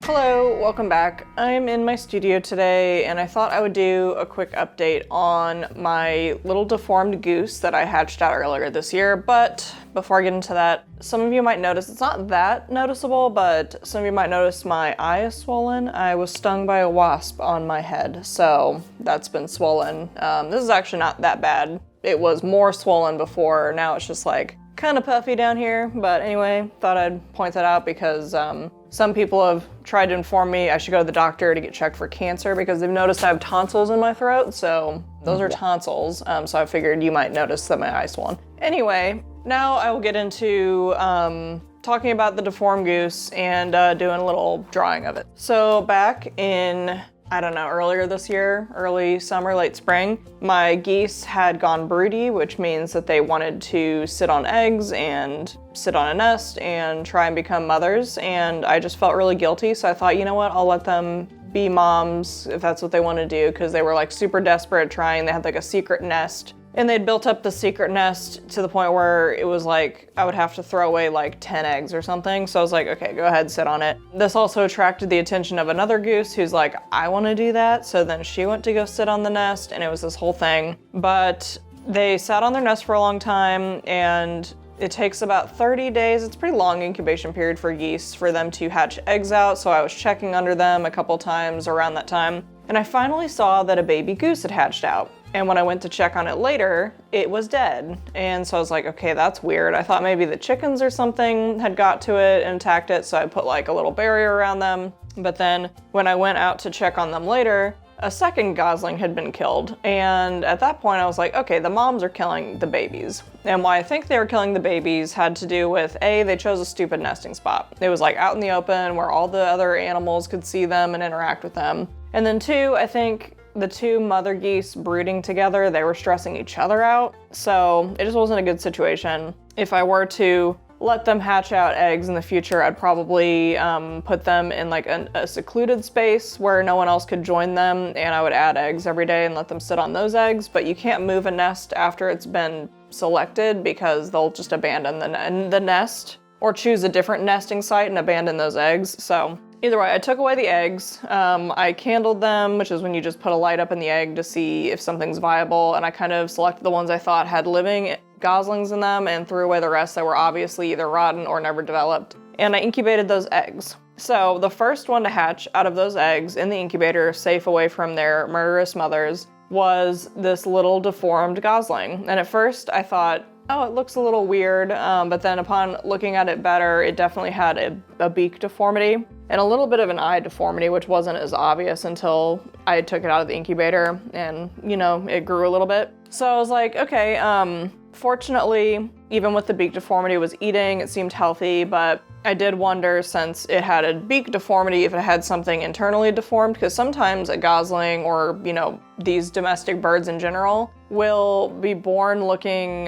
Hello, welcome back. I'm in my studio today and I thought I would do a quick update on my little deformed goose that I hatched out earlier this year. But before I get into that, some of you might notice, it's not that noticeable, but some of you might notice my eye is swollen. I was stung by a wasp on my head, so that's been swollen. This is actually not that bad. It was more swollen before, now it's just like kind of puffy down here. But anyway, thought I'd point that out because some people have tried to inform me I should go to the doctor to get checked for cancer because they've noticed I have tonsils in my throat, so those are tonsils. So I figured you might notice that my eye's swollen. Anyway, now I will get into talking about the deformed goose and doing a little drawing of it. So back in, I don't know, earlier this year, early summer, late spring, my geese had gone broody, which means that they wanted to sit on eggs and sit on a nest and try and become mothers. And I just felt really guilty. So I thought, you know what, I'll let them be moms if that's what they want to do, because they were like super desperate trying. They had like a secret nest. And they'd built up the secret nest to the point where it was like I would have to throw away like 10 eggs or something. So I was like, okay, go ahead, sit on it. This also attracted the attention of another goose who's like, I want to do that. So then she went to go sit on the nest and it was this whole thing. But they sat on their nest for a long time and it takes about 30 days. It's a pretty long incubation period for geese for them to hatch eggs out. So I was checking under them a couple times around that time. And I finally saw that a baby goose had hatched out. And when I went to check on it later, it was dead. And so I was like, okay, that's weird. I thought maybe the chickens or something had got to it and attacked it, so I put like a little barrier around them. But then when I went out to check on them later, a second gosling had been killed. And at that point I was like, okay, the moms are killing the babies. And why I think they were killing the babies had to do with, A, they chose a stupid nesting spot. It was like out in the open where all the other animals could see them and interact with them. And then two, I think the two mother geese brooding together, they were stressing each other out. So it just wasn't a good situation. If I were to let them hatch out eggs in the future, I'd probably put them in like a secluded space where no one else could join them, and I would add eggs every day and let them sit on those eggs. But you can't move a nest after it's been selected because they'll just abandon the nest or choose a different nesting site and abandon those eggs. So either way, I took away the eggs. I candled them, which is when you just put a light up in the egg to see if something's viable. And I kind of selected the ones I thought had living goslings in them and threw away the rest that were obviously either rotten or never developed. And I incubated those eggs. So the first one to hatch out of those eggs in the incubator, safe away from their murderous mothers, was this little deformed gosling. And at first I thought, oh, it looks a little weird, but then upon looking at it better, it definitely had a beak deformity and a little bit of an eye deformity, which wasn't as obvious until I took it out of the incubator and, you know, it grew a little bit. So I was like, okay, fortunately, even with the beak deformity, it was eating, it seemed healthy, but I did wonder, since it had a beak deformity, if it had something internally deformed, because sometimes a gosling or, you know, these domestic birds in general will be born looking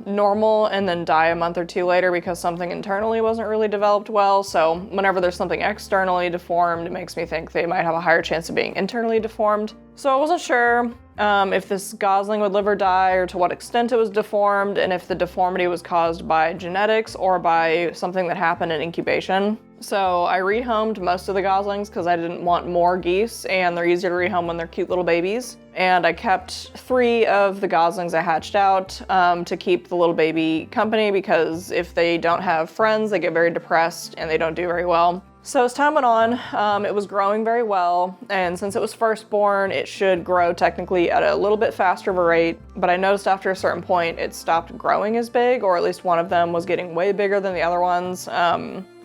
normal and then die a month or two later because something internally wasn't really developed well. So whenever there's something externally deformed, it makes me think they might have a higher chance of being internally deformed. So I wasn't sure if this gosling would live or die, or to what extent it was deformed, and if the deformity was caused by genetics or by something that happened in incubation. So I rehomed most of the goslings because I didn't want more geese, and they're easier to rehome when they're cute little babies. And I kept 3 of the goslings I hatched out to keep the little baby company, because if they don't have friends, they get very depressed and they don't do very well. So as time went on, it was growing very well, and since it was firstborn, it should grow technically at a little bit faster of a rate, but I noticed after a certain point it stopped growing as big, or at least one of them was getting way bigger than the other ones.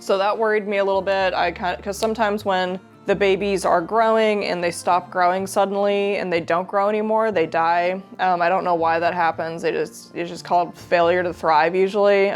So that worried me a little bit. Because sometimes when the babies are growing and they stop growing suddenly and they don't grow anymore, they die. I don't know why that happens. It's just called failure to thrive usually.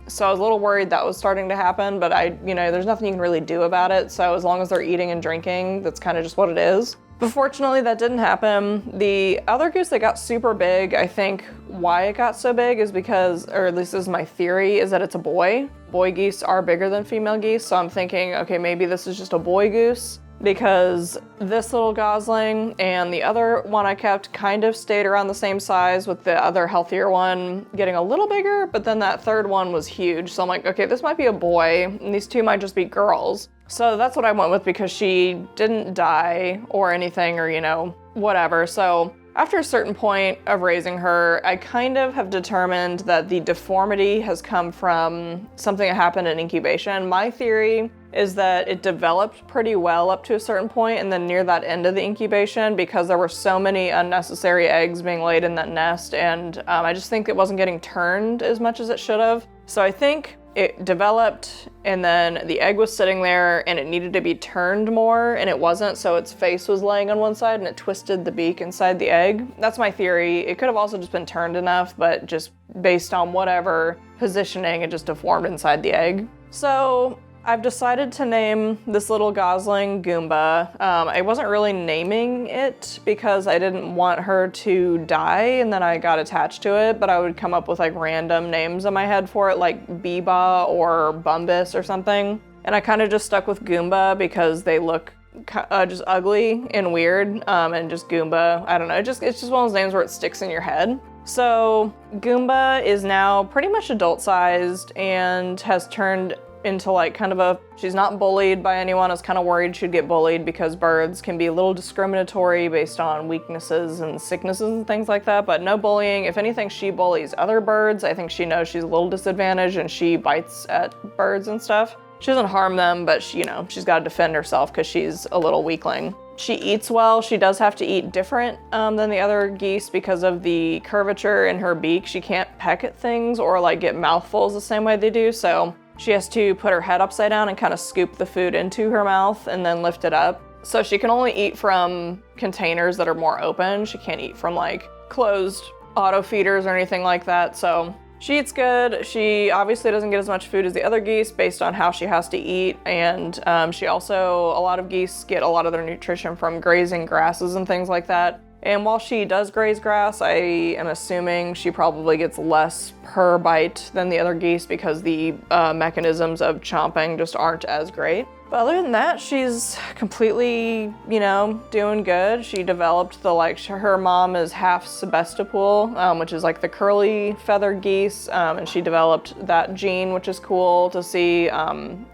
So I was a little worried that was starting to happen, but there's nothing you can really do about it. So as long as they're eating and drinking, that's kind of just what it is. But fortunately that didn't happen. The other goose that got super big, I think why it got so big is because, or at least this is my theory, is that it's a boy. Boy geese are bigger than female geese, so I'm thinking, okay, maybe this is just a boy goose. because this little gosling and the other one I kept kind of stayed around the same size, with the other healthier one getting a little bigger, but then that third one was huge. So I'm like, okay, this might be a boy and these two might just be girls. So that's what I went with because she didn't die or anything, or, you know, whatever. So after a certain point of raising her, I kind of have determined that the deformity has come from something that happened in incubation. My theory is that it developed pretty well up to a certain point, and then near that end of the incubation, because there were so many unnecessary eggs being laid in that nest, and I just think it wasn't getting turned as much as it should have. So I think it developed, and then the egg was sitting there and it needed to be turned more, and it wasn't, so its face was laying on one side and it twisted the beak inside the egg. That's my theory. It could have also just been turned enough, but just based on whatever positioning, it just deformed inside the egg. So I've decided to name this little gosling Goomba. I wasn't really naming it because I didn't want her to die and then I got attached to it, but I would come up with like random names in my head for it, like Biba or Bumbus or something. And I kind of just stuck with Goomba because they look just ugly and weird, and just Goomba, I don't know, it's just one of those names where it sticks in your head. So Goomba is now pretty much adult sized and has turned into like kind of a, she's not bullied by anyone. I was kind of worried she'd get bullied because birds can be a little discriminatory based on weaknesses and sicknesses and things like that, but no bullying. If anything, she bullies other birds. I think she knows she's a little disadvantaged and she bites at birds and stuff. She doesn't harm them, but she, you know, she's got to defend herself because she's a little weakling. She eats well. She does have to eat different than the other geese because of the curvature in her beak. She can't peck at things or like get mouthfuls the same way they do, so she has to put her head upside down and kind of scoop the food into her mouth and then lift it up. So she can only eat from containers that are more open. She can't eat from like closed auto feeders or anything like that. So she eats good. She obviously doesn't get as much food as the other geese based on how she has to eat. And she also, a lot of geese get a lot of their nutrition from grazing grasses and things like that. And while she does graze grass, I am assuming she probably gets less per bite than the other geese because the mechanisms of chomping just aren't as great. But other than that, she's completely, you know, doing good. She developed the, like, her mom is half Sebastopol, which is like the curly feathered geese, and she developed that gene, which is cool to see.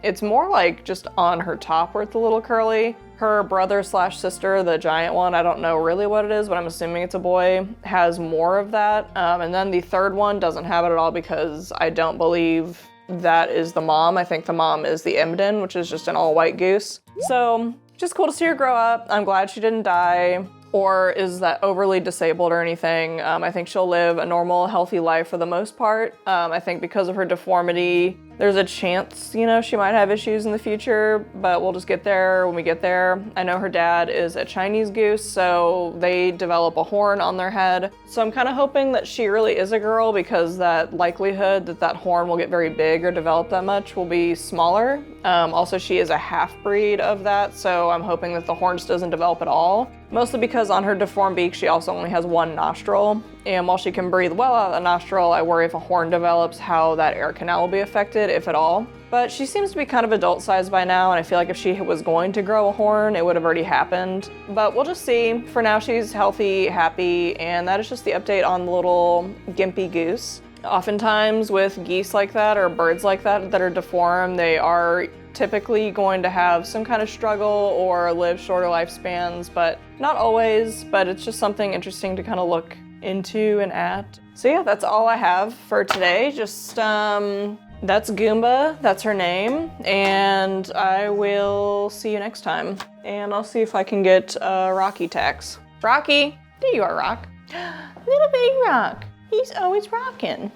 It's more like just on her top where it's a little curly. Her brother slash sister, the giant one, I don't know really what it is, but I'm assuming it's a boy, has more of that. And then the third one doesn't have it at all because I don't believe that is the mom. I think the mom is the Emden, which is just an all white goose. So just cool to see her grow up. I'm glad she didn't die or is that overly disabled or anything. I think she'll live a normal, healthy life for the most part. I think because of her deformity, there's a chance, you know, she might have issues in the future, but we'll just get there when we get there. I know her dad is a Chinese goose, so they develop a horn on their head. So I'm kind of hoping that she really is a girl because that likelihood that that horn will get very big or develop that much will be smaller. Also, she is a half-breed of that, so I'm hoping that the horn just doesn't develop at all. Mostly because on her deformed beak, she also only has one nostril. And while she can breathe well out of the nostril, I worry if a horn develops how that air canal will be affected, if at all. But she seems to be kind of adult sized by now, and I feel like if she was going to grow a horn, it would have already happened. But we'll just see. For now, she's healthy, happy, and that is just the update on the little gimpy goose. Oftentimes with geese like that or birds like that are deformed, they are typically going to have some kind of struggle or live shorter lifespans, but not always. But it's just something interesting to kind of look into and at. So yeah, that's all I have for today. Just that's Goomba, that's her name, and I will see you next time. And I'll see if I can get Rocky tax. Rocky, there you are, Rock. Little big Rock. He's always rocking.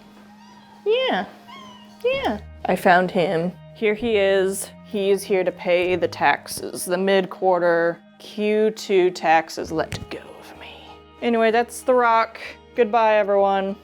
Yeah. I found him. Here he is. He is here to pay the taxes, the mid-quarter Q2 taxes. Let go of me. Anyway, that's the Rock. Goodbye, everyone.